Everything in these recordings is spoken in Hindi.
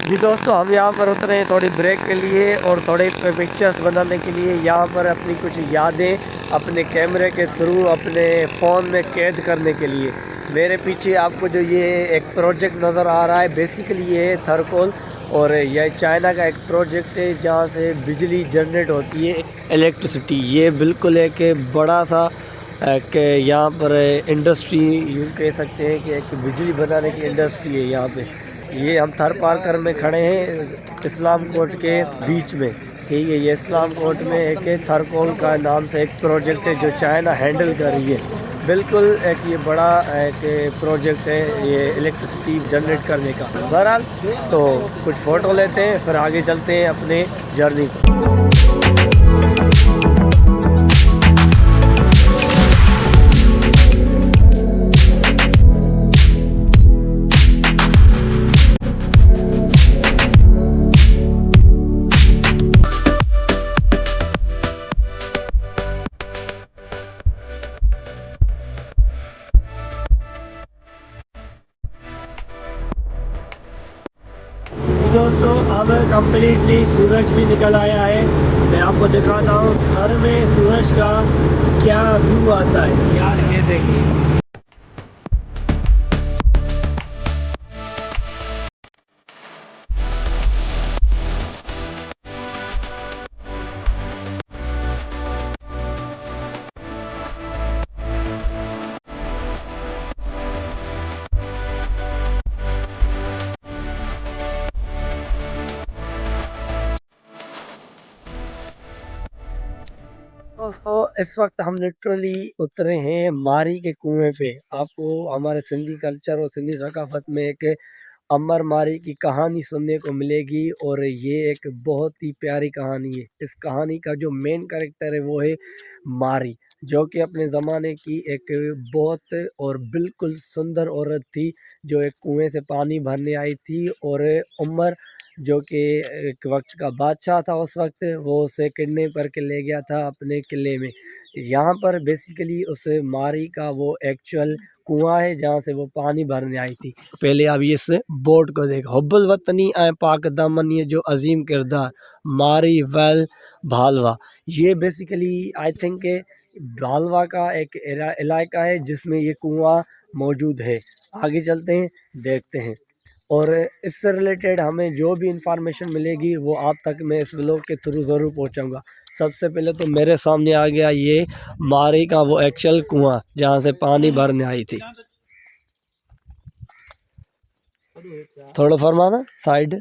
जी दोस्तों, हम यहाँ पर उतरे हैं थोड़ी ब्रेक के लिए और थोड़े पिक्चर्स बनाने के लिए। यहाँ पर अपनी कुछ यादें अपने कैमरे के थ्रू अपने फ़ोन में कैद करने के लिए। मेरे पीछे आपको जो ये एक प्रोजेक्ट नज़र आ रहा है, बेसिकली ये है थर्कोल। और यह चाइना का एक प्रोजेक्ट है जहाँ से बिजली जनरेट होती है, इलेक्ट्रिसिटी। ये बिल्कुल एक बड़ा सा कि यहाँ पर इंडस्ट्री यूँ कह सकते हैं कि एक बिजली बनाने की इंडस्ट्री है यहाँ पे। ये हम थर पार्कर में खड़े हैं इस्लाम कोर्ट के बीच में। ठीक है, ये इस्लाम कोर्ट में एक थरकोल का नाम से एक प्रोजेक्ट है जो चाइना हैंडल कर रही है। बिल्कुल एक ये बड़ा एक प्रोजेक्ट है ये इलेक्ट्रिसिटी जनरेट करने का। बहरहाल तो कुछ फ़ोटो लेते हैं फिर आगे चलते हैं अपने जर्नी को। दोस्तों, अब कम्प्लीटली सूरज भी निकल आया है। मैं आपको दिखाता हूँ घर में सूरज का क्या व्यू आता है। यार ये देखिए, दोस्तों इस वक्त हम लिटरली उतरे हैं मारी के कुएं पे। आपको हमारे सिंधी कल्चर और सिंधी सकाफत में एक अमर मारी की कहानी सुनने को मिलेगी और ये एक बहुत ही प्यारी कहानी है। इस कहानी का जो मेन कैरेक्टर है वो है मारी, जो कि अपने ज़माने की एक बहुत और बिल्कुल सुंदर औरत थी, जो एक कुएं से पानी भरने आई थी। और उमर जो कि एक वक्त का बादशाह था उस वक्त, वो उसे किडनैप करके ले गया था अपने किले में। यहाँ पर बेसिकली उस मारी का वो एक्चुअल कुआं है जहाँ से वो पानी भरने आई थी। पहले आप इस बोर्ड को देखो, हुब्बुल वतनी ऐं पाक दामन, ये जो अजीम किरदार मारी वेल भालवा। ये बेसिकली आई थिंक भालवा का एक इलाका है जिसमें ये कुआं मौजूद है। आगे चलते हैं, देखते हैं। और इससे रिलेटेड हमें जो भी इंफॉर्मेशन मिलेगी वो आप तक मैं इस व्लॉग के थ्रू ज़रूर पहुंचाऊंगा। सबसे पहले तो मेरे सामने आ गया ये मारी का वो एक्चुअल कुआं जहां से पानी भरने आई थी। थोड़ा फरमाना साइड।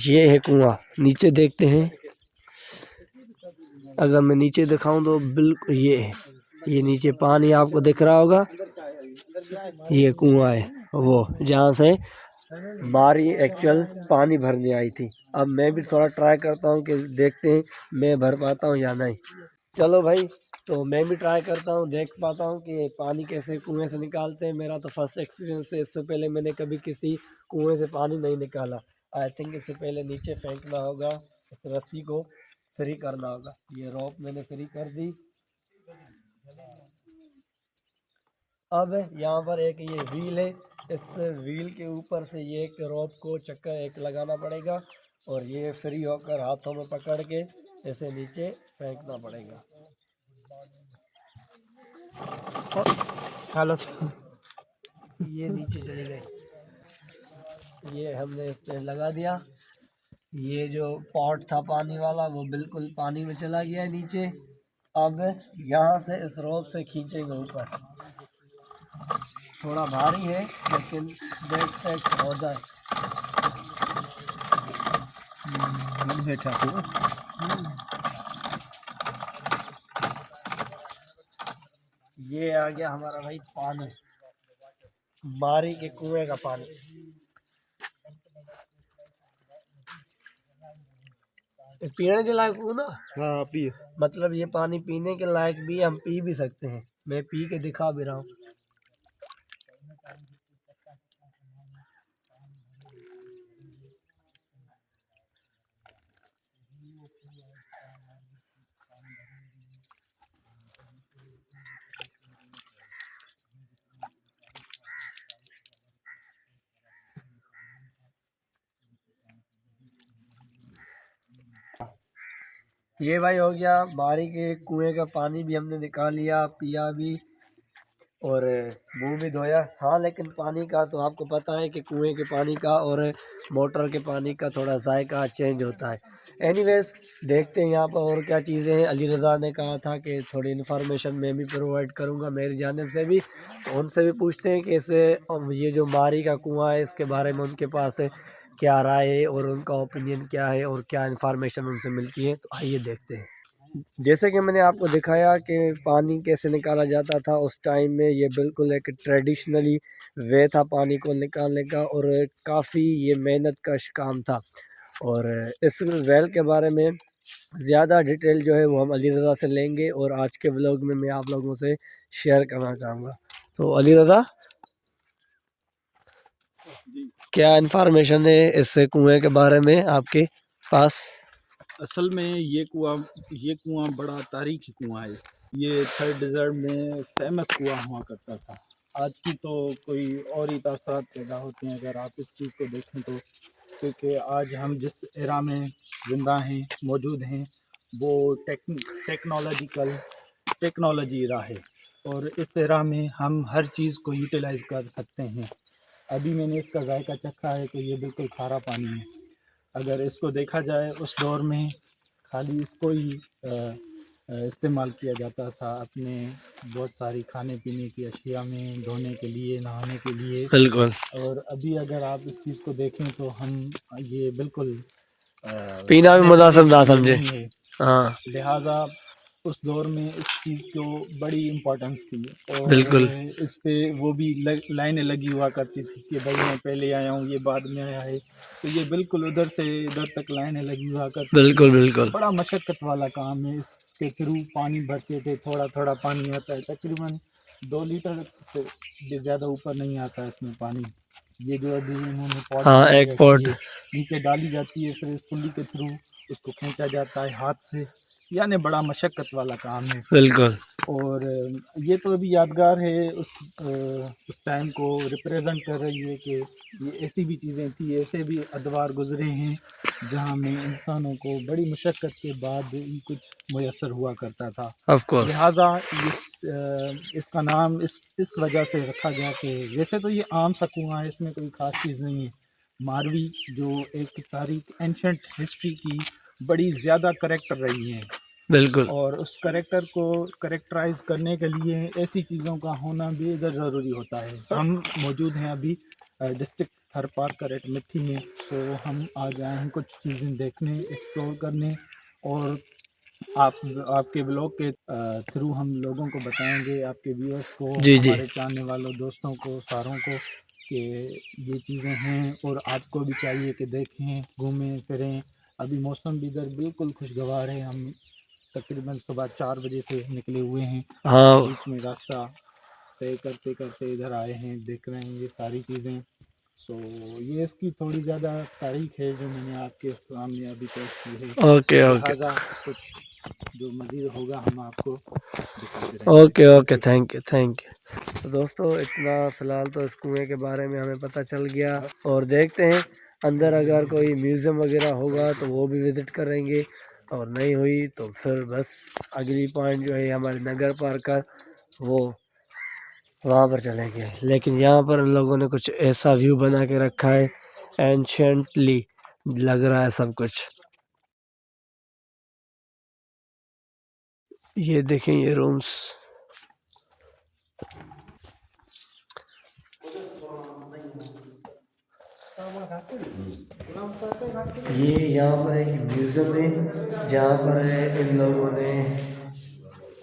ये है कुआं, नीचे देखते हैं। अगर मैं नीचे दिखाऊं तो बिल्कुल ये है, ये नीचे पानी आपको दिख रहा होगा। ये कुआं है वो जहाँ से मारी एक्चुअल पानी भरने आई थी। अब मैं भी थोड़ा ट्राई करता हूँ कि देखते हैं मैं भर पाता हूँ या नहीं। चलो भाई, तो मैं भी ट्राई करता हूँ, देख पाता हूँ कि पानी कैसे कुएं से निकालते हैं। मेरा तो फर्स्ट एक्सपीरियंस है, इससे पहले मैंने कभी किसी कुएं से पानी नहीं निकाला। आई थिंक इससे पहले नीचे फेंकना होगा, इस रस्सी को फ्री करना होगा। ये रोप मैंने फ्री कर दी। अब यहाँ पर एक ये व्हील है, इस व्हील के ऊपर से ये एक रोप को चक्कर एक लगाना पड़ेगा और ये फ्री होकर हाथों में पकड़ के इसे नीचे फेंकना पड़ेगा। हेलो, ये नीचे चली गई। ये हमने इस पे लगा दिया। ये जो पॉट था पानी वाला वो बिल्कुल पानी में चला गया है नीचे। अब यहाँ से इस रोप से खींचेंगे ऊपर। थोड़ा भारी है लेकिन बैक साइड हो जाए। बैठा ये आ गया हमारा भाई पानी, मारी के कुएं का पानी। पीने के लायक हो ना? हाँ पिए। मतलब ये पानी पीने के लायक भी, हम पी भी सकते हैं। मैं पी के दिखा भी रहा हूँ। ये भाई हो गया बारी के कुएं का पानी भी हमने निकाल लिया, पिया भी और मुंह भी धोया। हाँ, लेकिन पानी का तो आपको पता है कि कुएं के पानी का और मोटर के पानी का थोड़ा जायका चेंज होता है। एनीवेज देखते हैं यहाँ पर और क्या चीज़ें हैं। अली रज़ा ने कहा था कि थोड़ी इन्फॉर्मेशन मैं भी प्रोवाइड करूँगा मेरी जानिब से भी, तो उनसे भी पूछते हैं कि इसे ये जो मारी का कुआं है इसके बारे में उनके पास क्या राय है और उनका ओपिनियन क्या है और क्या इन्फॉर्मेशन उनसे मिलती है। तो आइए देखते हैं। जैसे कि मैंने आपको दिखाया कि पानी कैसे निकाला जाता था उस टाइम में, ये बिल्कुल एक ट्रेडिशनली वे था पानी को निकालने का और काफ़ी ये मेहनत कश काम था। और इस वेल के बारे में ज़्यादा डिटेल जो है वो हम अली रज़ा से लेंगे और आज के व्लॉग में मैं आप लोगों से शेयर करना चाहूँगा। तो अली रज़ा, क्या इन्फॉर्मेशन है इस कुएं के बारे में आपके पास? असल में ये कुआं बड़ा तारीखी कुआं है। ये थर्ड डेजर्ट में फेमस कुआं हुआ करता था। आज की तो कोई और ही तासरात पैदा होते हैं अगर आप इस चीज़ को देखें तो, क्योंकि आज हम जिस एरा में ज़िंदा हैं, मौजूद हैं, वो टेक्नोलॉजिकल टेक्नोलॉजी एरा है और इस एरा में हम हर चीज़ को यूटिलाइज़ कर सकते हैं। अभी मैंने इसका जायका चखा है तो ये बिल्कुल खारा पानी है। अगर इसको देखा जाए उस दौर में खाली इसको ही इस्तेमाल किया जाता था अपने बहुत सारी खाने पीने की अशिया में, धोने के लिए, नहाने के लिए। बिल्कुल। और अभी अगर आप इस चीज़ को देखें तो हम ये बिल्कुल पीना भी मुनासिब नेसेसरी ना ये समझे। नहीं है। हाँ, लिहाजा उस दौर में इस चीज़ को बड़ी इम्पोर्टेंस थी और बिल्कुल, इस पे वो भी लाइनें लगी हुआ करती थी कि भाई मैं पहले आया हूँ, ये बाद में आया है। तो ये बिल्कुल उधर से इधर तक लाइनें लगी हुआ करती थी। बिल्कुल, बिल्कुल। बड़ा मशक्क़त वाला काम है। इसके थ्रू पानी भरते थे, थोड़ा-थोड़ा पानी आता है, तकरीबन 2 लीटर से भी ज़्यादा ऊपर नहीं आता है इसमें पानी। ये जो अभी इन्होंने पॉट हाँ, बनाई एक रखी पॉट। है, नीचे डाली जाती है, फिर इस पुल्ली के थ्रू उसको खींचा जाता है हाथ से, यानी बड़ा मशक्क़त वाला काम है। बिल्कुल, और ये तो अभी यादगार है उस टाइम को रिप्रेजेंट कर रही है कि ये ऐसी भी चीज़ें थी, ऐसे भी अदवार गुज़रे हैं जहाँ में इंसानों को बड़ी मशक्क़त के बाद ही कुछ मुयस्सर हुआ करता था। Of course. लिहाजा इसका नाम इस वजह से रखा गया कि वैसे तो ये आम सा कुआँ है, इसमें कोई ख़ास चीज़ नहीं है। मारवी जो एक तारीख एंशंट हिस्ट्री की बड़ी ज़्यादा करैक्टर रही है बिल्कुल। और उस करैक्टर को करैक्टराइज़ करने के लिए ऐसी चीज़ों का होना भी इधर ज़रूरी होता है। हम मौजूद हैं अभी डिस्ट्रिक्ट थरपार करैट मिट्टी में, तो हम आज आए हैं कुछ चीज़ें देखने, एक्सप्लोर करने और आप आपके ब्लॉग के थ्रू हम लोगों को बताएँगे, आपके व्यूअर्स को, जी, जी। हमारे चाहने वालों, दोस्तों को, सारों को कि ये चीज़ें हैं और आपको भी चाहिए कि देखें, घूमें फिरें। अभी मौसम भी इधर बिल्कुल खुशगवार है। हम तकरीबन सुबह 4 बजे से निकले हुए हैं, हाँ, बीच में रास्ता तय करते करते इधर आए हैं, देख रहे हैं ये सारी चीज़ें। सो ये इसकी थोड़ी ज़्यादा तारीख है जो मैंने आपके सामने अभी पेश की है। Okay, okay. लिहाजा कुछ जो मज़ीद होगा हम आपको दिखाते रहेंगे। Okay, okay, okay. Thank you, thank you. तो दोस्तों इतना फ़िलहाल तो इस कुएँ के बारे में हमें पता चल गया और देखते हैं अंदर अगर कोई म्यूज़ियम वग़ैरह होगा तो वो भी विज़िट करेंगे और नहीं हुई तो फिर बस अगली पॉइंट जो है हमारे नगर पार्क का, वो वहाँ पर चलेंगे। लेकिन यहाँ पर इन लोगों ने कुछ ऐसा व्यू बना के रखा है, एन्शेंटली लग रहा है सब कुछ। ये देखें ये रूम्स। ये यहाँ पर एक म्यूज़ियम है जहाँ पर इन लोगों ने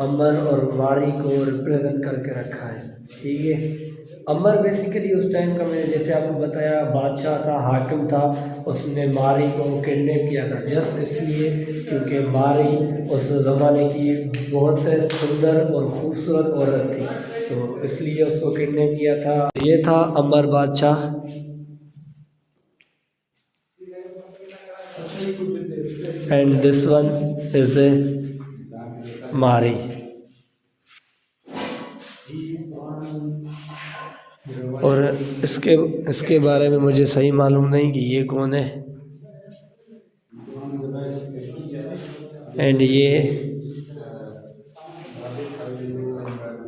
अमर और मारी को रिप्रेजेंट करके रखा है। ठीक है, अमर बेसिकली उस टाइम का मैंने जैसे आपको बताया बादशाह था, हाकिम था, उसने मारी को किडनैप किया था जस्ट इसलिए क्योंकि मारी उस ज़माने की बहुत सुंदर और खूबसूरत औरत थी, तो इसलिए उसको किडनैप किया था। ये था अमर बादशाह and this one is a Mari। और इसके इसके बारे में मुझे सही मालूम नहीं कि ये कौन है। एंड ये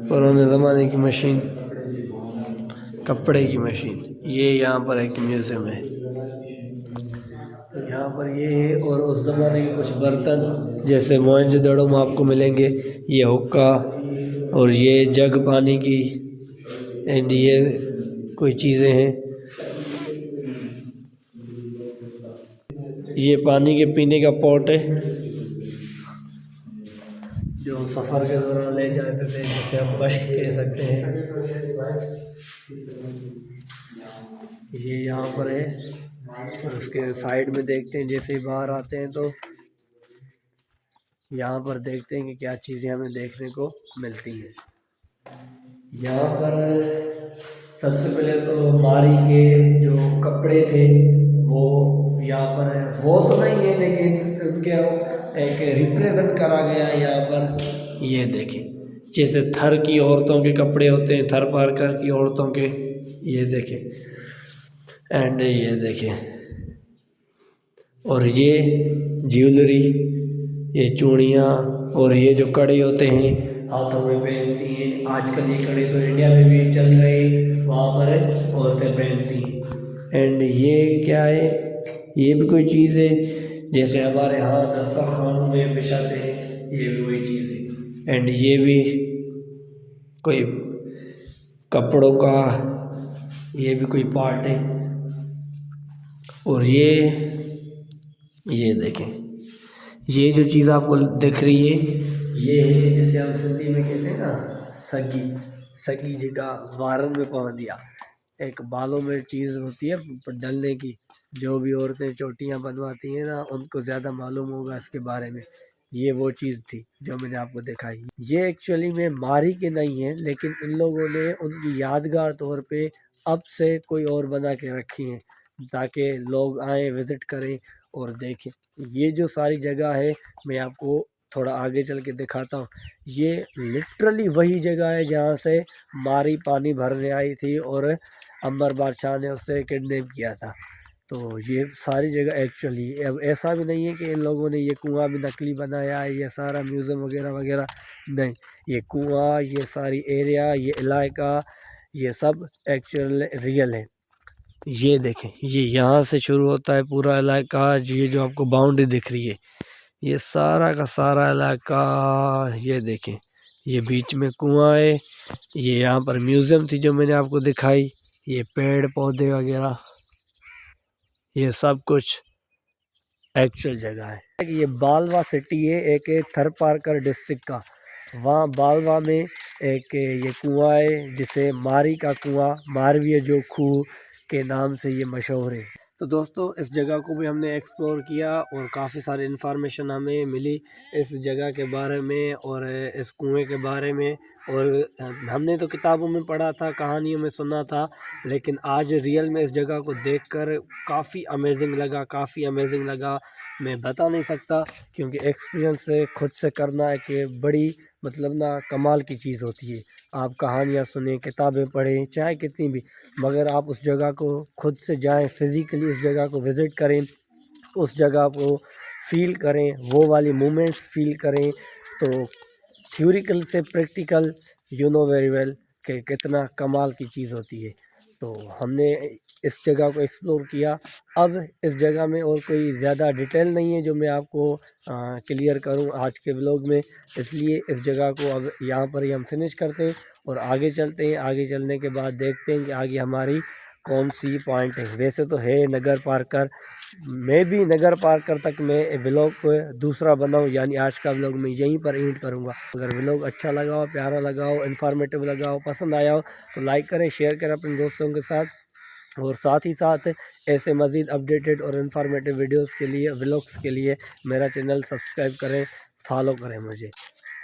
पुराने ज़माने की मशीन, कपड़े की मशीन, ये यहाँ पर एक म्यूज़ियम है। तो यहाँ पर ये है, और उस ज़माने के कुछ बर्तन जैसे मोहनजोदड़ो में आपको मिलेंगे, ये हुक्का और ये जग पानी की, एंड ये कोई चीज़ें हैं। ये पानी के पीने का पॉट है जो सफ़र के दौरान ले जाते थे, जिसे हम बश्क कह सकते हैं। ये यहाँ पर है, और उसके साइड में देखते हैं, जैसे ही बाहर आते हैं तो यहाँ पर देखते हैं कि क्या चीज़ें हमें देखने को मिलती हैं। यहाँ पर सबसे पहले तो मारी के जो कपड़े थे वो यहाँ पर है, वो तो नहीं है लेकिन उनके एक रिप्रेजेंट करा गया है यहाँ पर। ये देखें, जैसे थर की औरतों के कपड़े होते हैं, थर पारकर की औरतों के, ये देखें, एंड ये देखें, और ये ज्वेलरी, ये चूड़ियाँ, और ये जो कड़े होते हैं हाथों में पहनती हैं। आजकल ये कड़े तो इंडिया में भी चल रहे हैं, वहाँ पर औरतें पहनती हैं। एंड ये क्या है, ये भी कोई चीज़ है जैसे हमारे यहाँ दस्तरखान में बिछाते हैं, ये भी वही चीज़ है। एंड ये भी कोई कपड़ों का, ये भी कोई पार्ट है। और ये देखें, ये जो चीज़ आपको दिख रही है, ये है जिसे हम सिंधी में कहते हैं ना सगी। सगी जगह वारन में पहुँच दिया, एक बालों में चीज़ होती है डलने की, जो भी औरतें चोटियाँ बनवाती हैं ना, उनको ज़्यादा मालूम होगा इसके बारे में। ये वो चीज़ थी जो मैंने आपको दिखाई। ये एक्चुअली में मारी के नहीं है, लेकिन इन लोगों ने उनकी यादगार तौर पे अब से कोई और बना के रखी हैं, ताकि लोग आएँ, विज़िट करें और देखें। ये जो सारी जगह है, मैं आपको थोड़ा आगे चल के दिखाता हूँ। ये लिटरली वही जगह है जहाँ से मारी पानी भरने आई थी और अंबर बादशाह ने उसे किडनैप किया था। तो ये सारी जगह एक्चुअली, अब ऐसा भी नहीं है कि इन लोगों ने ये कुआँ भी नकली बनाया है, ये सारा म्यूज़ियम वगैरह वगैरह नहीं। ये कुआँ, ये सारी एरिया, ये इलाका, ये सब एक्चुअल रियल है। ये देखें, ये यहाँ से शुरू होता है पूरा इलाका, ये जो आपको बाउंड्री दिख रही है, ये सारा का सारा इलाका। ये देखें, ये बीच में कुआँ है, ये यहाँ पर म्यूज़ियम थी जो मैंने आपको दिखाई, ये पेड़ पौधे वगैरह, ये सब कुछ एक्चुअल जगह है। ये बालवा सिटी है, एक थरपारकर डिस्ट्रिक्ट का। वहाँ बालवा में एक ये कुआँ है जिसे मारी का कुआँ, मारवीय जो खूह के नाम से ये मशहूर है। तो दोस्तों, इस जगह को भी हमने एक्सप्लोर किया और काफ़ी सारी इन्फॉर्मेशन हमें मिली इस जगह के बारे में और इस कुएं के बारे में। और हमने तो किताबों में पढ़ा था, कहानियों में सुना था, लेकिन आज रियल में इस जगह को देखकर काफ़ी अमेजिंग लगा। मैं बता नहीं सकता, क्योंकि एक्सपीरियंस से खुद से करना एक बड़ी मतलब ना कमाल की चीज़ होती है। आप कहानियाँ सुनें, किताबें पढ़ें, चाहे कितनी भी, मगर आप उस जगह को खुद से जाएं, फिज़िकली उस जगह को विज़िट करें, उस जगह को फ़ील करें, वो वाली मोमेंट्स फ़ील करें, तो थ्योरिकल से practical you know very well कि कितना कमाल की चीज़ होती है। तो हमने इस जगह को एक्सप्लोर किया। अब इस जगह में और कोई ज़्यादा डिटेल नहीं है जो मैं आपको क्लियर करूं आज के व्लॉग में, इसलिए इस जगह को अब यहाँ पर ही हम फिनिश करते हैं और आगे चलते हैं। आगे चलने के बाद देखते हैं कि आगे हमारी कौन सी पॉइंट है। वैसे तो है नगर पार्कर, मैं भी नगर पार्कर तक मैं व्लॉग को दूसरा बनाऊं, यानी आज का व्लॉग मैं यहीं पर एंड करूंगा। अगर व्लॉग अच्छा लगा हो, प्यारा लगा हो, इन्फॉर्मेटिव लगा हो, पसंद आया हो, तो लाइक करें, शेयर करें अपने दोस्तों के साथ, और साथ ही साथ ऐसे मज़ीद अपडेटेड और इन्फॉर्मेटिव वीडियोस के लिए, व्लॉग्स के लिए मेरा चैनल सब्सक्राइब करें, फॉलो करें मुझे।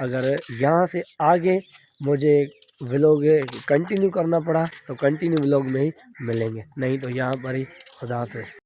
अगर यहाँ से आगे मुझे व्लॉग कंटिन्यू करना पड़ा तो कंटिन्यू व्लॉग में ही मिलेंगे, नहीं तो यहाँ पर ही। खुदा हाफिज़।